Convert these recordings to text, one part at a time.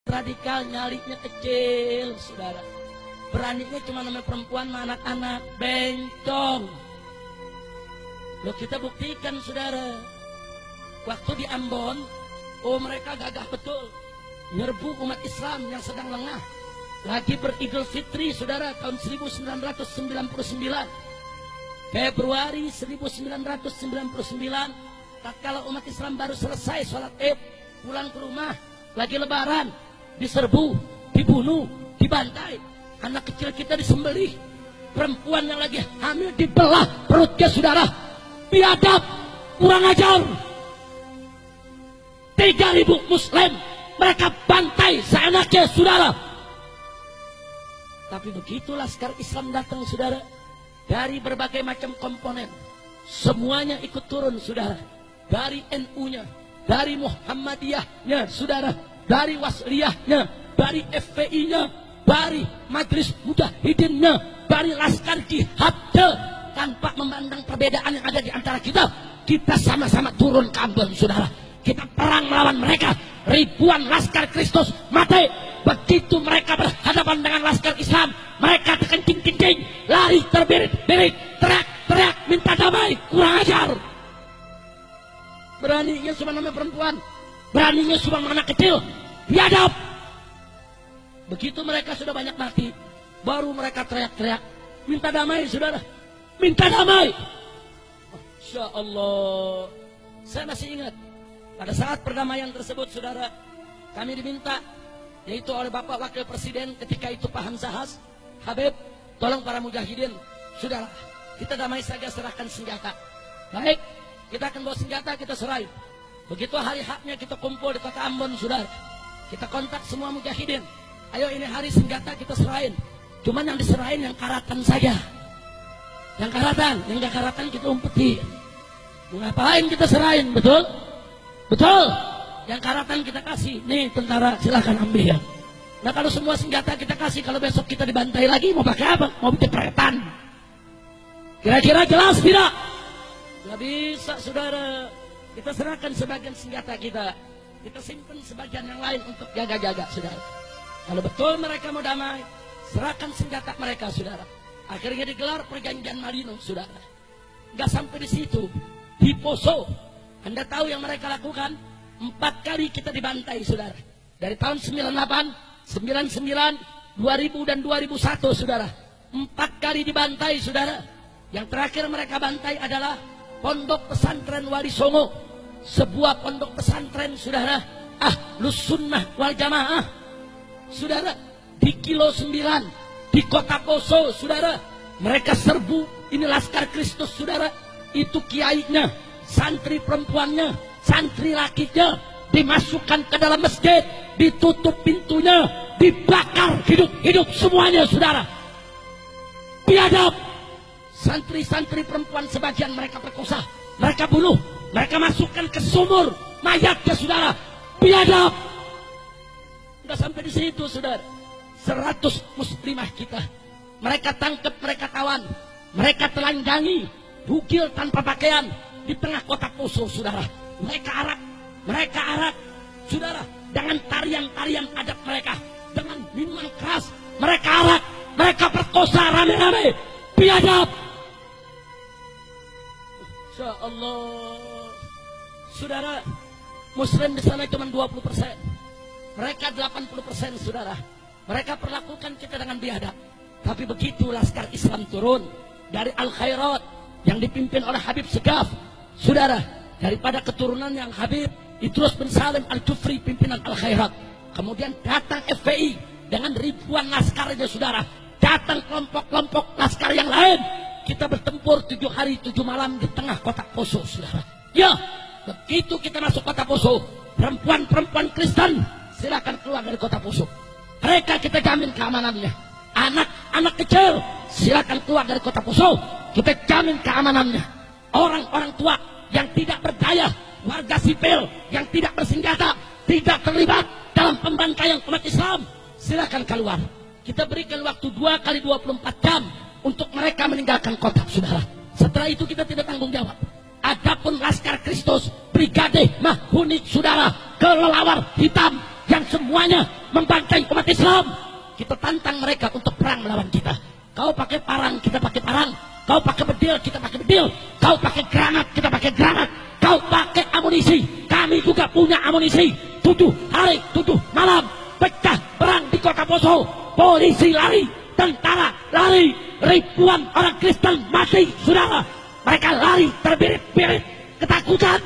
radikal, nyalinya kecil, saudara. Beraninya cuma namanya perempuan, anak-anak, bencong. Loh, kita buktikan, saudara. Waktu di Ambon, oh mereka gagah betul. Nyerbu umat Islam yang sedang lengah. Lagi beridul fitri, saudara, tahun 1999. Februari 1999, tatkala umat Islam baru selesai sholat Id, pulang ke rumah, lagi lebaran, diserbu, dibunuh, dibantai. Anak kecil kita disembelih, perempuan yang lagi hamil dibelah perutnya, saudara. Biadab, kurang ajar. 3.000 Muslim mereka bantai seenaknya, saudara. Tapi begitu laskar Islam datang, saudara, dari berbagai macam komponen, semuanya ikut turun, saudara. Dari NU-nya, dari Muhammadiyahnya, saudara, dari Wasliyahnya, dari FPI-nya, dari Majelis Mujahidinnya, dari Laskar Jihadnya. Tanpa memandang perbedaan yang ada di antara kita, kita sama-sama turun ke Ambon, saudara. Kita perang melawan mereka. Ribuan Laskar Kristus mati. Begitu mereka berhadapan dengan Laskar Islam, mereka terkencing-kencing, lari terbirit-birit, teriak-teriak minta damai. Kurang ajar. Beraninya cuma namanya perempuan, beraninya cuma anak kecil, biadab. Begitu mereka sudah banyak mati, baru mereka teriak-teriak minta damai, saudara. Minta damai. Masya Allah. Saya masih ingat pada saat perdamaian tersebut, saudara, kami diminta, yaitu oleh Bapak Wakil Presiden ketika itu Pak Hamzahas, Habib, tolong para mujahidin, saudara, kita damai saja, serahkan senjata. Baik, kita akan bawa senjata, kita serai. Begitu hari haknya kita kumpul di kota Ambon, saudara, kita kontak semua mujahidin. Ayo ini hari senjata kita serahin. Cuman yang diserahin yang karatan saja. Yang karatan, yang gak karatan kita umpetin. Mau ngapain kita serahin, betul? Betul. Yang karatan kita kasih. Nih tentara, silahkan ambil. Nah kalau semua senjata kita kasih, kalau besok kita dibantai lagi, mau pakai apa? Mau jepretan. Kira-kira jelas tidak? Gak bisa, saudara. Kita serahkan sebagian senjata kita. Kita simpan sebagian yang lain untuk jaga-jaga, saudara. Kalau betul mereka mau damai, serahkan senjata mereka, saudara. Akhirnya digelar perjanjian Marino, saudara. Gak sampai di situ. Di Poso, Anda tahu yang mereka lakukan? 4 kali kita dibantai, saudara. Dari tahun 98, 99, 2000 dan 2001, saudara. 4 kali dibantai, saudara. Yang terakhir mereka bantai adalah Pondok Pesantren Wali Songo. Sebuah pondok pesantren, saudara, Ahlus Sunnah wal Jamaah, saudara, di Kilo 9, di Kota Poso, saudara. Mereka serbu, ini Laskar Kristus, saudara. Itu kiainya, santri perempuannya, santri lakinya, dimasukkan ke dalam masjid, ditutup pintunya, dibakar hidup-hidup semuanya, saudara. Biadab. Santri-santri perempuan sebagian mereka perkosa, mereka bunuh, mereka masukkan ke sumur mayatnya, saudara. Biadab. Nggak sampai di situ, saudara. 100 muslimah kita mereka tangkap, mereka tawan, mereka telanjangi, bugil tanpa pakaian di tengah kota Poso, saudara. Mereka arak, saudara, dengan tarian-tarian adat mereka, dengan minuman keras, mereka arak, mereka perkosa rame-rame. Biadab. Insya Allah, saudara, Muslim di sana cuma 20%, mereka 80%, saudara. Mereka perlakukan kita dengan biadab. Tapi begitu Laskar Islam turun dari Al-Khairat yang dipimpin oleh Habib Segaf, saudara, daripada keturunan yang Habib Idrus bin Salim Al-Jufri, pimpinan Al-Khairat. Kemudian datang FPI dengan ribuan laskarnya, saudara. Datang kelompok-kelompok laskar yang lain. Kita bertempur 7 hari 7 malam di tengah kota Poso, saudara. Ya, begitu kita masuk kota Poso, perempuan-perempuan Kristen silakan keluar dari kota Poso. Mereka kita jamin keamanannya. Anak-anak kecil silakan keluar dari kota Poso, kita jamin keamanannya. Orang-orang tua yang tidak berdaya, warga sipil yang tidak bersenjata, tidak terlibat dalam pembantaian umat Islam, silakan keluar. Kita berikan waktu 2 kali 24 jam untuk mereka meninggalkan kota, saudara. Setelah itu kita tidak tanggung jawab. Adapun Laskar Kristus Brigade Mahuni, saudara, kelelawar hitam, yang semuanya membantai umat Islam. Kita tantang mereka untuk perang melawan kita. Kau pakai parang, kita pakai parang. Kau pakai bedil, kita pakai bedil. Kau pakai granat, kita pakai granat. Kau pakai amunisi, kami juga punya amunisi. 7 hari, 7 malam, pecah perang di kota Poso. Polisi lari, tentara lari, ribuan orang Kristen mati, saudara. Mereka lari terbirit-birit, ketakutan,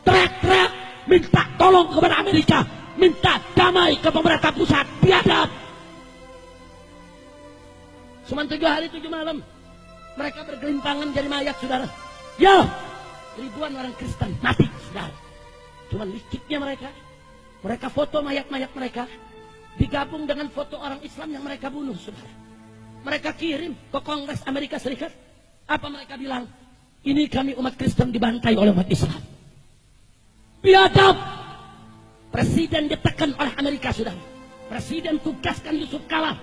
teriak-teriak, minta tolong kepada Amerika, minta damai ke pemerintah pusat. Biadab. Cuma 7 hari 7 malam mereka bergelimpangan jadi mayat, saudara. Ya, ribuan orang Kristen mati, saudara. Cuma liciknya mereka foto mayat-mayat mereka digabung dengan foto orang Islam yang mereka bunuh, saudara. Mereka kirim ke Kongres Amerika Serikat. Apa mereka bilang? Ini kami umat Kristen dibantai oleh umat Islam. Biadab. Presiden ditekan oleh Amerika, saudara. Presiden tugaskan Yusuf Kala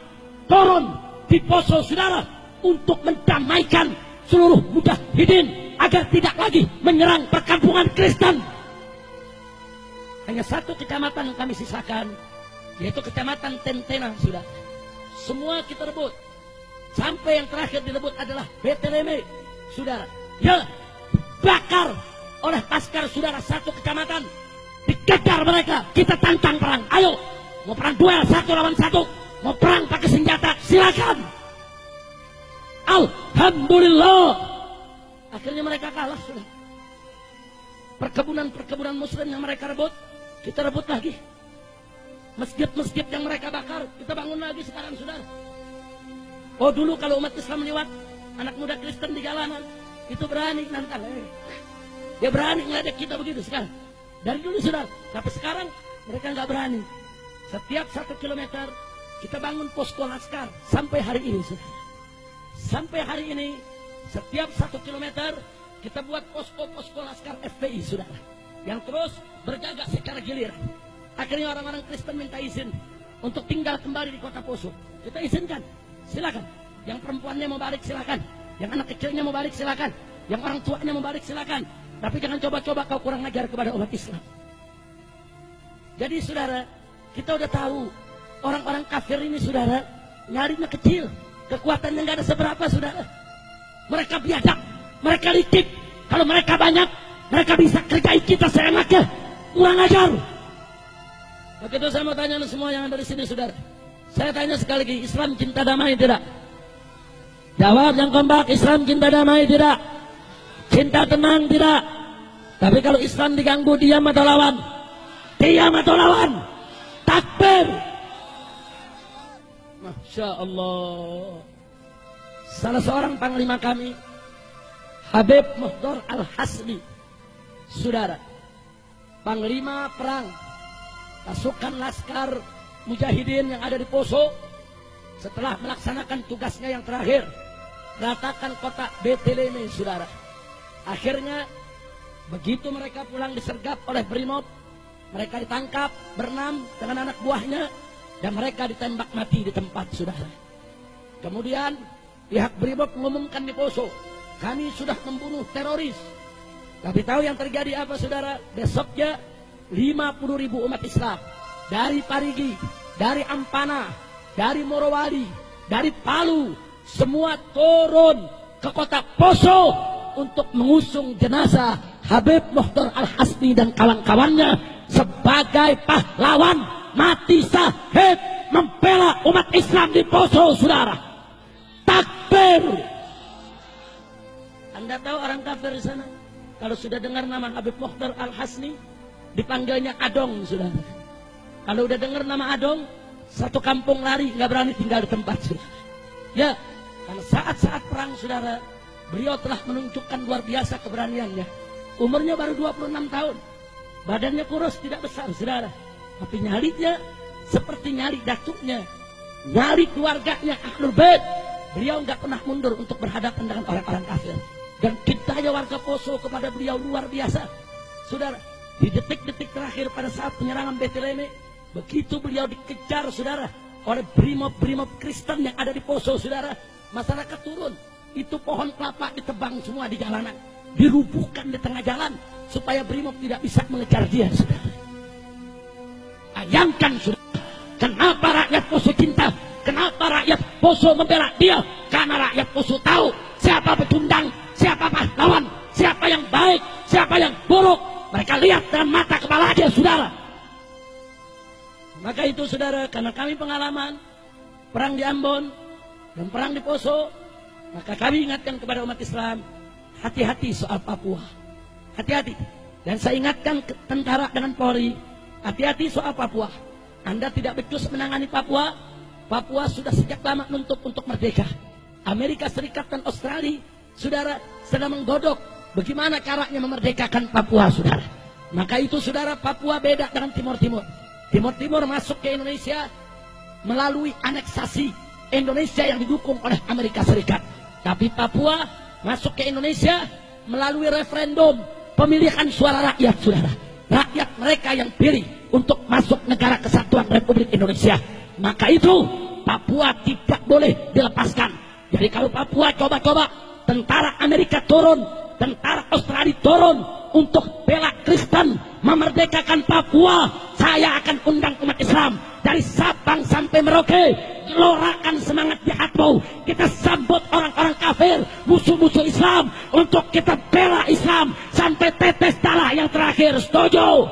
turun di Poso, saudara, untuk mendamaikan seluruh mujahidin agar tidak lagi menyerang perkampungan Kristen. Hanya satu kecamatan yang kami sisakan, yaitu kecamatan Tentena, saudara. Semua kita rebut. Sampai yang terakhir direbut adalah Beteleme, saudara. Ya, bakar oleh Laskar, saudara, satu kecamatan. Dikejar mereka, kita tantang perang. Ayo, mau perang duel 1 lawan 1, mau perang pakai senjata, silakan. Alhamdulillah, akhirnya mereka kalah, saudara. Perkebunan Muslim yang mereka rebut, kita rebut lagi. Masjid-masjid yang mereka bakar, kita bangun lagi sekarang, saudara. Oh, dulu kalau umat Islam lewat, anak muda Kristen di jalanan, itu berani nantang. Dia berani ngeledek kita begitu sekarang. Dari dulu, saudara. Tapi sekarang mereka nggak berani. Setiap 1 kilometer kita bangun posko Laskar sampai hari ini, saudara. Sampai hari ini setiap 1 kilometer kita buat posko-posko Laskar FPI, saudara, yang terus berjaga secara giliran. Akhirnya orang-orang Kristen minta izin untuk tinggal kembali di kota Poso. Kita izinkan, silakan. Yang perempuannya mau balik, silakan. Yang anak kecilnya mau balik, silakan. Yang orang tuanya mau balik, silakan. Tapi jangan coba-coba kau kurang ajar kepada umat Islam. Jadi, saudara, kita udah tahu orang-orang kafir ini, saudara, nyarinya kecil, kekuatannya nggak ada seberapa, saudara. Mereka biadab, mereka licik. Kalau mereka banyak, mereka bisa kerjain kita seenaknya. Kurang ajar. Begitu saya mau tanya semua yang ada di sini, saudara. Saya tanya sekali lagi, Islam cinta damai tidak? Jawab yang kompak, Islam cinta damai tidak? Cinta tenang tidak? Tapi kalau Islam diganggu, diam atau lawan? Diam atau lawan? Takbir. Masya Allah. Salah seorang panglima kami, Habib Muhdar Al-Hasni, saudara, panglima perang pasukan Laskar Mujahidin yang ada di Poso, setelah melaksanakan tugasnya yang terakhir, ratakan kota Beteleme, saudara. Akhirnya begitu mereka pulang disergap oleh Brimob, mereka ditangkap berenam dengan anak buahnya dan mereka ditembak mati di tempat, saudara. Kemudian pihak Brimob mengumumkan di Poso, kami sudah membunuh teroris. Tapi tahu yang terjadi apa, saudara? Besoknya 50.000 umat Islam dari Parigi, dari Ampana, dari Morowali, dari Palu, semua turun ke kota Poso untuk mengusung jenazah Habib Muhdar Al-Hasni dan kawan-kawannya sebagai pahlawan mati syahid membela umat Islam di Poso, saudara. Takbir. Anda tahu orang kafir di sana kalau sudah dengar nama Habib Muhdar Al-Hasni dipanggilnya Adong, saudara. Kalau udah dengar nama Adong, satu kampung lari, nggak berani tinggal di tempat, saudara. Ya, karena saat-saat perang, saudara, beliau telah menunjukkan luar biasa keberaniannya. Umurnya baru 26 tahun, badannya kurus, tidak besar, saudara. Tapi nyalinya seperti nyali datuknya, nyali keluarganya Ahlul Bait. Beliau nggak pernah mundur untuk berhadapan dengan orang-orang kafir. Dan cintanya warga Poso kepada beliau luar biasa, saudara. Di detik-detik terakhir pada saat penyerangan Beteleme, begitu beliau dikejar, saudara, oleh brimob Kristen yang ada di Poso, saudara, masyarakat turun. Itu pohon kelapa ditebang semua di jalanan, dirubuhkan di tengah jalan supaya brimob tidak bisa mengejar dia, saudara. Bayangkan saudara, kenapa rakyat Poso cinta, kenapa rakyat Poso membela dia, karena rakyat Poso tahu siapa pecundang, siapa pahlawan, siapa yang baik, siapa yang buruk. Mereka lihat dengan mata kepala dia, saudara. Maka itu saudara, karena kami pengalaman perang di Ambon dan perang di Poso, maka kami ingatkan kepada umat Islam, hati-hati soal Papua. Hati-hati. Dan saya ingatkan ke tentara dengan Polri, hati-hati soal Papua. Anda tidak becus menangani Papua. Papua sudah sejak lama nuntut untuk merdeka. Amerika Serikat dan Australia, saudara, sedang menggodok bagaimana caranya memerdekakan Papua, saudara. Maka itu saudara, Papua beda dengan Timur Timur. Timur Timur masuk ke Indonesia melalui aneksasi Indonesia yang didukung oleh Amerika Serikat. Tapi Papua masuk ke Indonesia melalui referendum pemilihan suara rakyat, saudara. Rakyat mereka yang pilih untuk masuk negara kesatuan Republik Indonesia. Maka itu Papua tidak boleh dilepaskan. Jadi kalau Papua coba-coba tentara Amerika turun, tentara Australia turun untuk bela Kristen, memerdekakan Papua, saya akan undang umat Islam dari Sabang sampai Merauke, gelorakan semangat jihadmu. Kita sambut orang-orang kafir, musuh-musuh Islam, untuk kita bela Islam sampai tetes darah yang terakhir. Setuju?